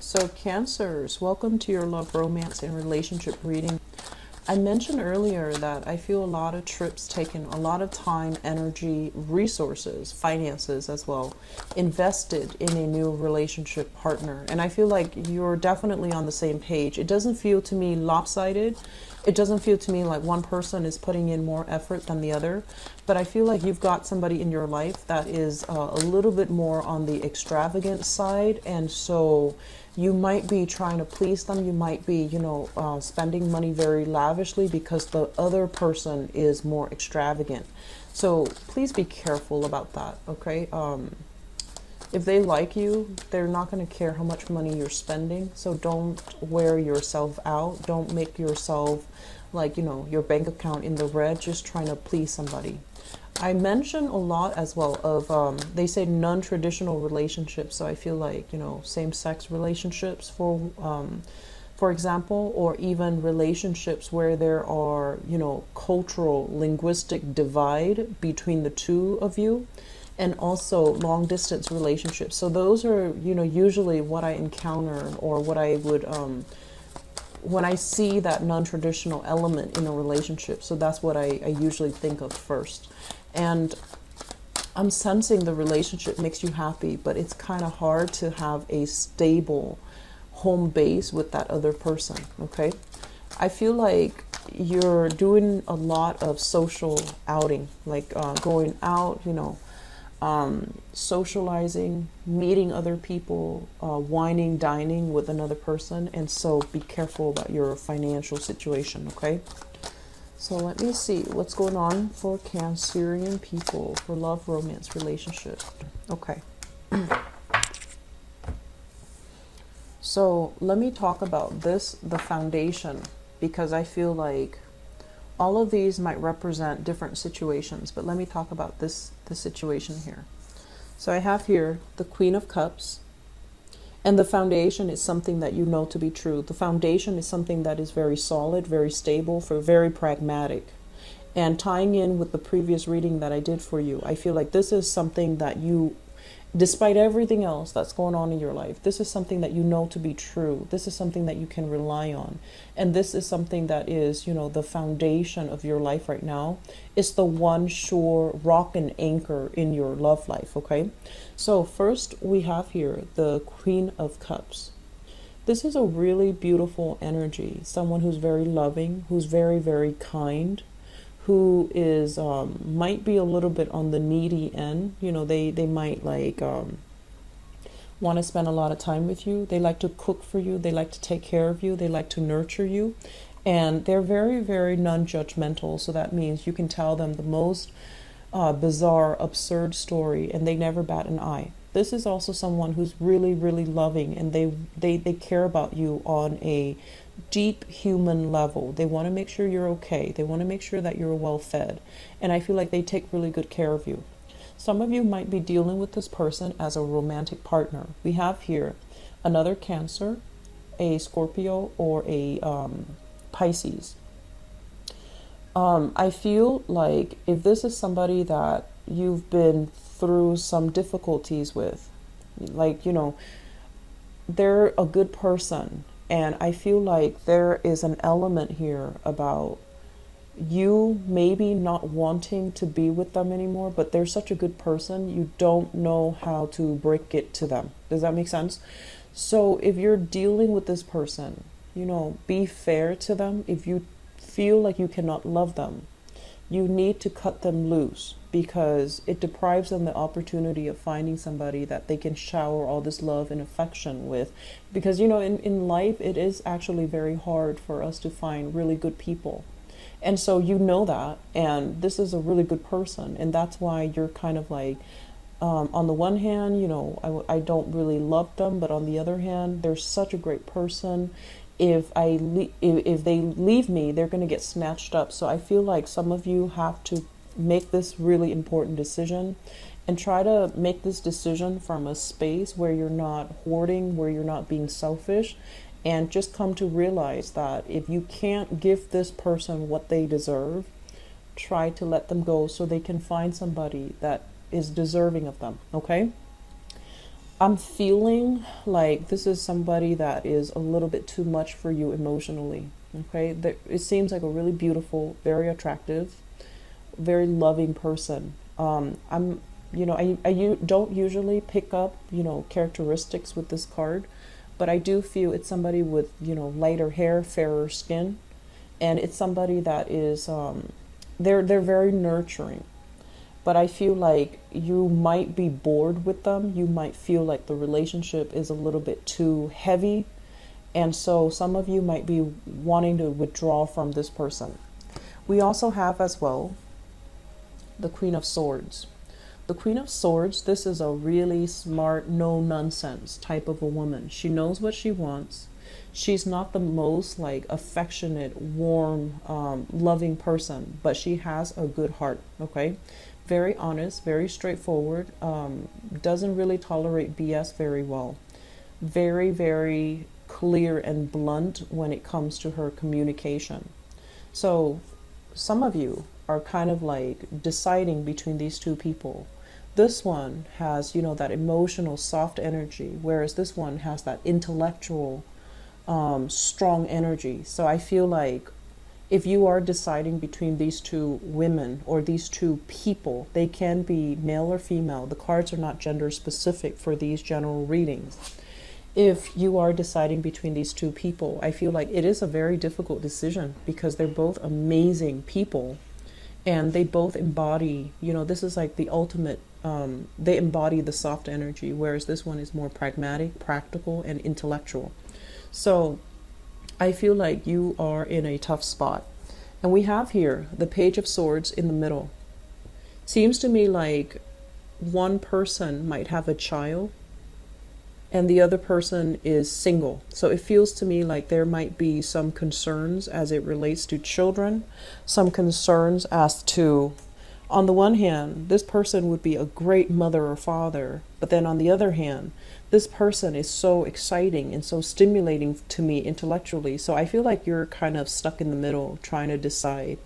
So Cancers, welcome to your love, romance, and relationship reading. I mentioned earlier that I feel a lot of trips taken, a lot of time, energy, resources, finances as well, invested in a new relationship partner. And I feel like you're definitely on the same page. It doesn't feel to me lopsided. It doesn't feel to me like one person is putting in more effort than the other. But I feel like you've got somebody in your life that is a little bit more on the extravagant side. And so you might be trying to please them. You might be, spending money very lavishly because the other person is more extravagant. So please be careful about that, okay? If they like you, they're not going to care how much money you're spending. So don't wear yourself out. Don't make yourself like, your bank account in the red just trying to please somebody. I mention a lot as well of, they say non-traditional relationships. So I feel like, same-sex relationships for example, or even relationships where there are, cultural, linguistic divide between the two of you, and also long distance relationships. So those are, usually what I encounter, or what I would, when I see that non-traditional element in a relationship. So that's what I usually think of first. And I'm sensing the relationship makes you happy, but it's kind of hard to have a stable home base with that other person, okay? I feel like you're doing a lot of social outing, like going out, socializing, meeting other people, wining, dining with another person. And so be careful about your financial situation, okay? So let me see what's going on for Cancerian people for love, romance, relationship. Okay. So let me talk about this, the foundation, because I feel like all of these might represent different situations, but let me talk about the situation here. So I have here the Queen of Cups, and the foundation is something that you know to be true. The foundation is something that is very solid, very stable, very pragmatic. And tying in with the previous reading that I did for you, I feel like this is something that you, despite everything else that's going on in your life, this is something that you know to be true. This is something that you can rely on. And this is something that is, the foundation of your life right now. It's the one sure rock and anchor in your love life, okay? So first we have here the Queen of Cups. This is a really beautiful energy. Someone who's very loving, who's very, very kind, who is might be a little bit on the needy end. They might like want to spend a lot of time with you. They like to cook for you. They like to take care of you. They like to nurture you. And they're very, very non-judgmental. So that means you can tell them the most bizarre, absurd story, and they never bat an eye. This is also someone who's really, really loving, and they care about you on a deep human level. They want to make sure you're okay. They want to make sure that you're well fed. And I feel like they take really good care of you. Some of you might be dealing with this person as a romantic partner. We have here another Cancer, a Scorpio, or a Pisces. I feel like if this is somebody that you've been through some difficulties with, like, they're a good person. And I feel like there is an element here about you maybe not wanting to be with them anymore, but they're such a good person, you don't know how to break it to them. Does that make sense? So if you're dealing with this person, be fair to them. If you feel like you cannot love them, you need to cut them loose, because it deprives them the opportunity of finding somebody that they can shower all this love and affection with. Because, in life, it is actually very hard for us to find really good people. And so that, and this is a really good person. And that's why you're kind of like, on the one hand, I don't really love them, but on the other hand, they're such a great person. If they leave me, they're going to get snatched up. So I feel like some of you have to make this really important decision, and try to make this decision from a space where you're not hoarding, where you're not being selfish, and just come to realize that if you can't give this person what they deserve, try to let them go so they can find somebody that is deserving of them, okay? I'm feeling like this is somebody that is a little bit too much for you emotionally. Okay, it seems like a really beautiful, very attractive, very loving person. I'm, don't usually pick up, characteristics with this card, but I do feel it's somebody with, lighter hair, fairer skin, and it's somebody that is, they're very nurturing. But I feel like you might be bored with them. You might feel like the relationship is a little bit too heavy. And so some of you might be wanting to withdraw from this person. We also have as well the Queen of Swords. The Queen of Swords, this is a really smart, no nonsense type of a woman. She knows what she wants. She's not the most like affectionate, warm, loving person, but she has a good heart. Okay, very honest, very straightforward. Doesn't really tolerate BS very well. Very, very clear and blunt when it comes to her communication. So some of you are kind of like deciding between these two people. This one has, that emotional, soft energy, whereas this one has that intellectual, strong energy. So I feel like if you are deciding between these two women or these two people, they can be male or female. The cards are not gender specific for these general readings. If you are deciding between these two people, I feel like it is a very difficult decision because they're both amazing people and they both embody, this is like the ultimate, they embody the soft energy, whereas this one is more pragmatic, practical, and intellectual. So I feel like you are in a tough spot. And we have here the Page of Swords in the middle. Seems to me like one person might have a child and the other person is single. So it feels to me like there might be some concerns as it relates to children, some concerns as to, on the one hand, this person would be a great mother or father, but then on the other hand, this person is so exciting and so stimulating to me intellectually. So I feel like you're kind of stuck in the middle trying to decide.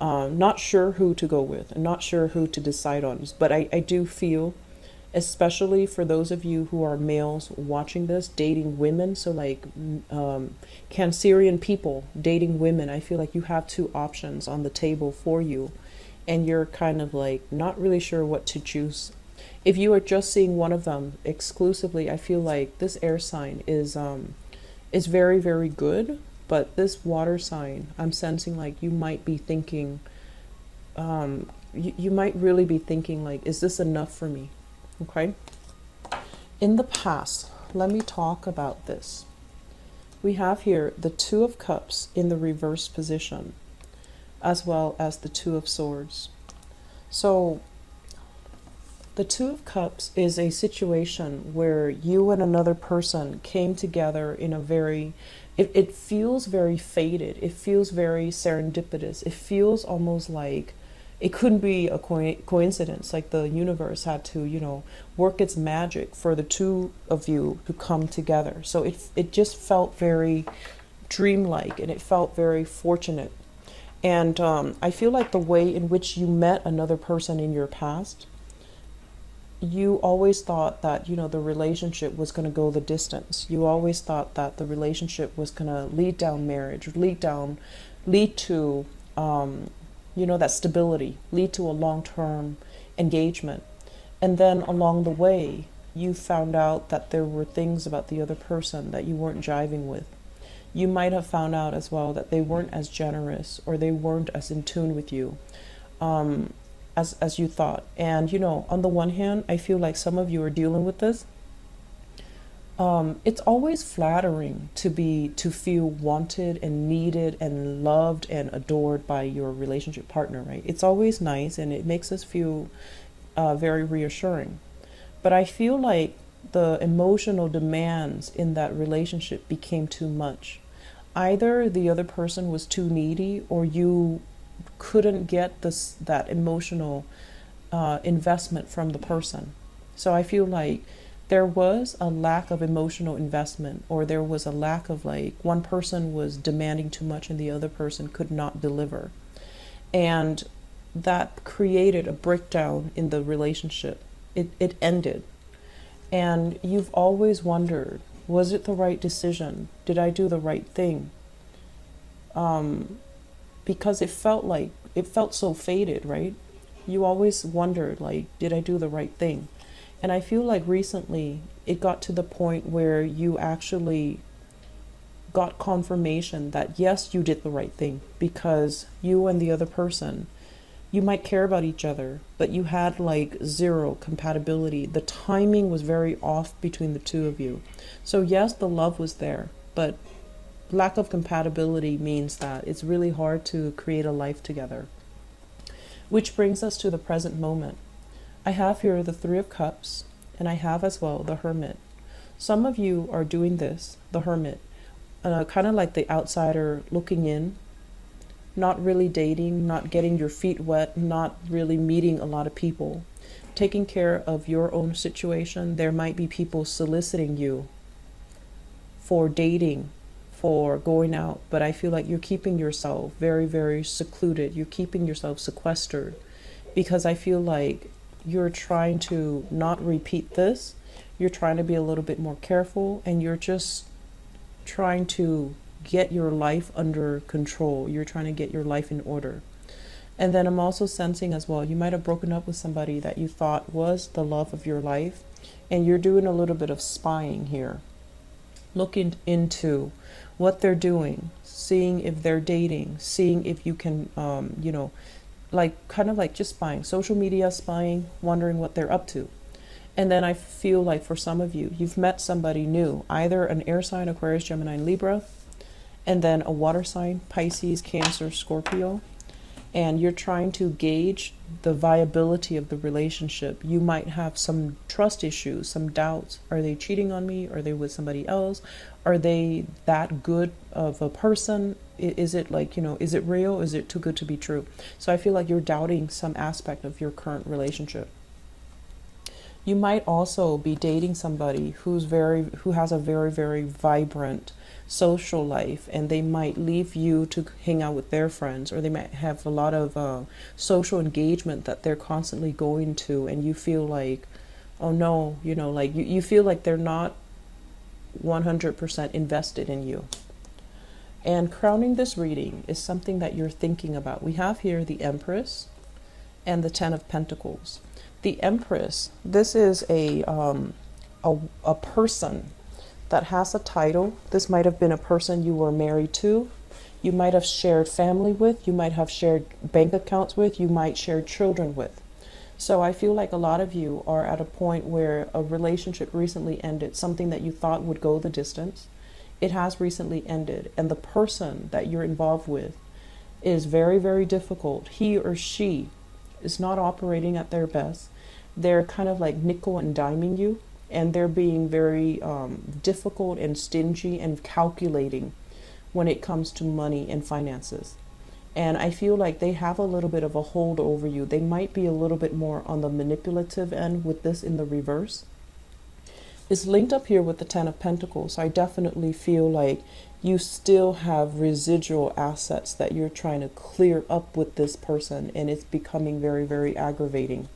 Not sure who to go with and not sure who to decide on. But I do feel, especially for those of you who are males watching this, dating women, so like Cancerian people dating women, I feel like you have two options on the table for you and you're kind of like not really sure what to choose. If you are just seeing one of them exclusively, I feel like this air sign is very, very good, but this water sign, I'm sensing like you might be thinking, you might really be thinking like, is this enough for me? Okay. In the past, let me talk about this. We have here the Two of Cups in the reverse position, as well as the Two of Swords. So the Two of Cups is a situation where you and another person came together in a very, it feels very fated. It feels very serendipitous. It feels almost like it couldn't be a coincidence, like the universe had to, work its magic for the two of you to come together. So it just felt very dreamlike and it felt very fortunate. And I feel like the way in which you met another person in your past, you always thought that, the relationship was going to go the distance. You always thought that the relationship was going to lead down marriage, lead to, that stability, lead to a long-term engagement. And then along the way, you found out that there were things about the other person that you weren't jiving with. You might have found out as well that they weren't as generous or they weren't as in tune with you as you thought. And, on the one hand, I feel like some of you are dealing with this. It's always flattering to feel wanted and needed and loved and adored by your relationship partner, right? It's always nice and it makes us feel very reassuring. But I feel like the emotional demands in that relationship became too much. Either the other person was too needy or you couldn't get that emotional investment from the person. So I feel like there was a lack of emotional investment, or there was a lack of like one person was demanding too much and the other person could not deliver. And that created a breakdown in the relationship. It ended. And you've always wondered, was it the right decision? Did I do the right thing? Because it felt so faded, right? You always wondered, like, did I do the right thing? And I feel like recently it got to the point where you actually got confirmation that yes, you did the right thing, because you and the other person, you might care about each other, but you had like zero compatibility. The timing was very off between the two of you. So yes, the love was there, but lack of compatibility means that it's really hard to create a life together. Which brings us to the present moment. I have here the Three of Cups, and I have as well the Hermit. Some of you are doing this, the Hermit, kind of like the outsider looking in, not really dating, not getting your feet wet, not really meeting a lot of people, taking care of your own situation. There might be people soliciting you for dating, for going out, but I feel like you're keeping yourself very, very secluded. You're keeping yourself sequestered because I feel like you're trying to not repeat this. You're trying to be a little bit more careful, and you're just trying to get your life under control. You're trying to get your life in order. And then I'm also sensing as well, you might have broken up with somebody that you thought was the love of your life, and you're doing a little bit of spying here, looking into what they're doing, seeing if they're dating, seeing if you can, like kind of like just spying, social media spying, wondering what they're up to. And then I feel like for some of you, you've met somebody new, either an air sign, Aquarius, Gemini, and Libra, and then a water sign, Pisces, Cancer, Scorpio. And you're trying to gauge the viability of the relationship. You might have some trust issues, some doubts. Are they cheating on me? Are they with somebody else? Are they that good of a person? Is it like, is it real? Is it too good to be true? So I feel like you're doubting some aspect of your current relationship. You might also be dating somebody who has a very, very vibrant social life, and they might leave you to hang out with their friends, or they might have a lot of social engagement that they're constantly going to, and you feel like, oh no, like you feel like they're not 100% invested in you. And crowning this reading is something that you're thinking about. We have here the Empress and the Ten of Pentacles. The Empress, this is a person that has a title. This might have been a person you were married to. You might have shared family with. You might have shared bank accounts with. You might share children with. So I feel like a lot of you are at a point where a relationship recently ended, something that you thought would go the distance. It has recently ended, and the person that you're involved with is very, very difficult. He or she is not operating at their best. They're kind of like nickel and diming you, and they're being very difficult and stingy and calculating when it comes to money and finances. And I feel like they have a little bit of a hold over you. They might be a little bit more on the manipulative end with this in the reverse. It's linked up here with the Ten of Pentacles. So I definitely feel like you still have residual assets that you're trying to clear up with this person, and it's becoming very, very aggravating.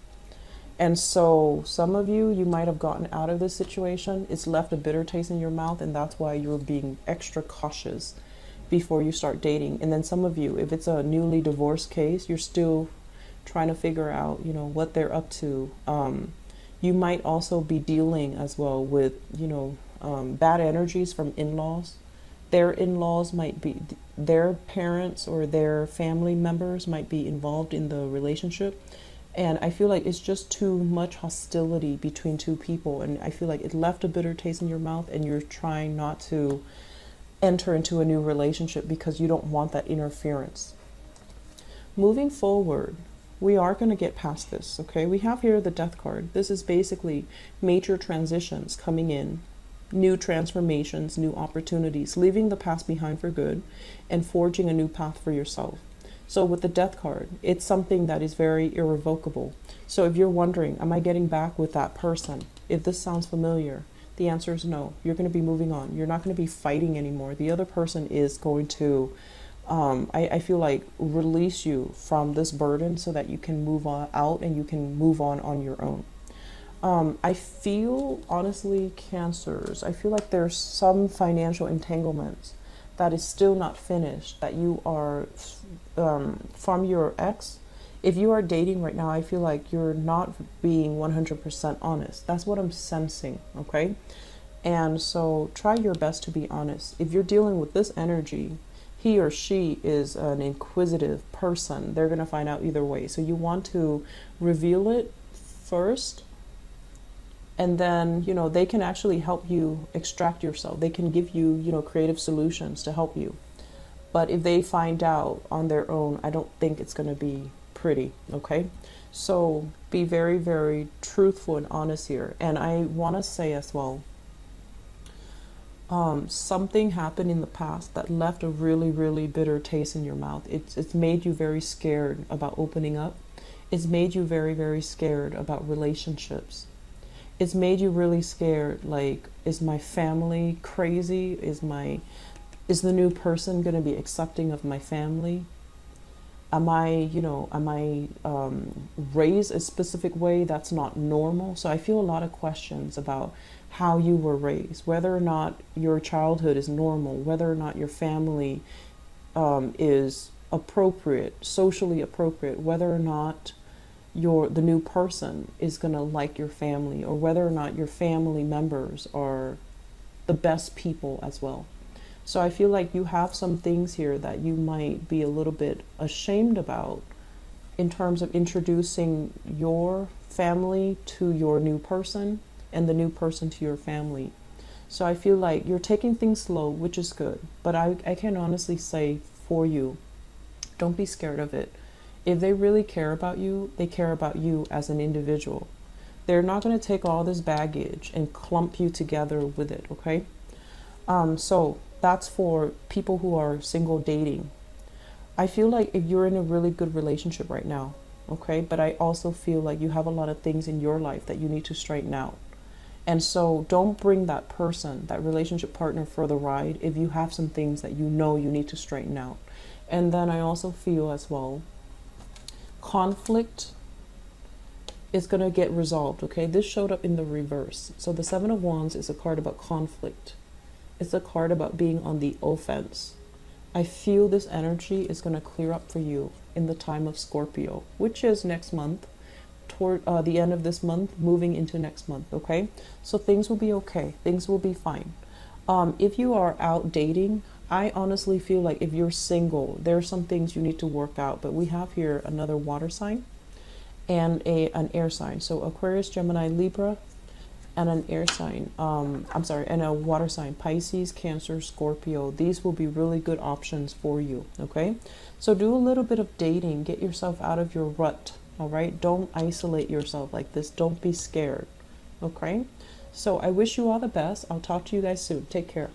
And so some of you might have gotten out of this situation. It's left a bitter taste in your mouth, and that's why you're being extra cautious before you start dating. And then some of you, if it's a newly divorced case, you're still trying to figure out, what they're up to. You might also be dealing as well with, bad energies from in-laws. Their in-laws might be, their parents or their family members might be involved in the relationship. And I feel like it's just too much hostility between two people. And I feel like it left a bitter taste in your mouth, and you're trying not to enter into a new relationship because you don't want that interference. Moving forward, we are going to get past this, okay? We have here the Death card. This is basically major transitions coming in, new transformations, new opportunities, leaving the past behind for good and forging a new path for yourself. So with the Death card, it's something that is very irrevocable. So if you're wondering, am I getting back with that person? If this sounds familiar, the answer is no. You're going to be moving on. You're not going to be fighting anymore. The other person is going to, I feel like, release you from this burden so that you can move on out and you can move on your own. I feel, honestly, Cancers, I feel like there's some financial entanglements that is still not finished, that you are, from your ex. If you are dating right now, I feel like you're not being 100% honest. That's what I'm sensing, okay? And so try your best to be honest. If you're dealing with this energy, he or she is an inquisitive person. They're going to find out either way. So you want to reveal it first, and then, you know, they can actually help you extract yourself. They can give you, you know, creative solutions to help you. But if they find out on their own, I don't think it's going to be pretty, okay? So be very, very truthful and honest here. And I want to say as well, something happened in the past that left a really, really bitter taste in your mouth. It's made you very scared about opening up. It's made you very, very scared about relationships. It's made you really scared, like, is my family crazy? Is the new person going to be accepting of my family? Am I raised a specific way that's not normal? So I feel a lot of questions about how you were raised, whether or not your childhood is normal, whether or not your family is appropriate, socially appropriate, whether or not the new person is going to like your family, or whether or not your family members are the best people as well. So I feel like you have some things here that you might be a little bit ashamed about in terms of introducing your family to your new person and the new person to your family. So I feel like you're taking things slow, which is good. But I can honestly say for you, don't be scared of it. If they really care about you, they care about you as an individual. They're not going to take all this baggage and clump you together with it, okay? So that's for people who are single dating. I feel like if you're in a really good relationship right now, okay, but I also feel like you have a lot of things in your life that you need to straighten out. And so don't bring that person, that relationship partner, for the ride if you have some things that you know you need to straighten out. And then I also feel as well, conflict is going to get resolved, okay? This showed up in the reverse. So the Seven of Wands is a card about conflict. It's a card about being on the offense. I feel this energy is going to clear up for you in the time of Scorpio, which is next month, toward the end of this month, moving into next month, okay? So things will be okay. Things will be fine. If you are out dating, I honestly feel like if you're single, there are some things you need to work out. But we have here another water sign and an air sign. So Aquarius, Gemini, Libra, and an air sign. And a water sign, Pisces, Cancer, Scorpio. These will be really good options for you, okay? So do a little bit of dating. Get yourself out of your rut, all right? Don't isolate yourself like this. Don't be scared, okay? So I wish you all the best. I'll talk to you guys soon. Take care.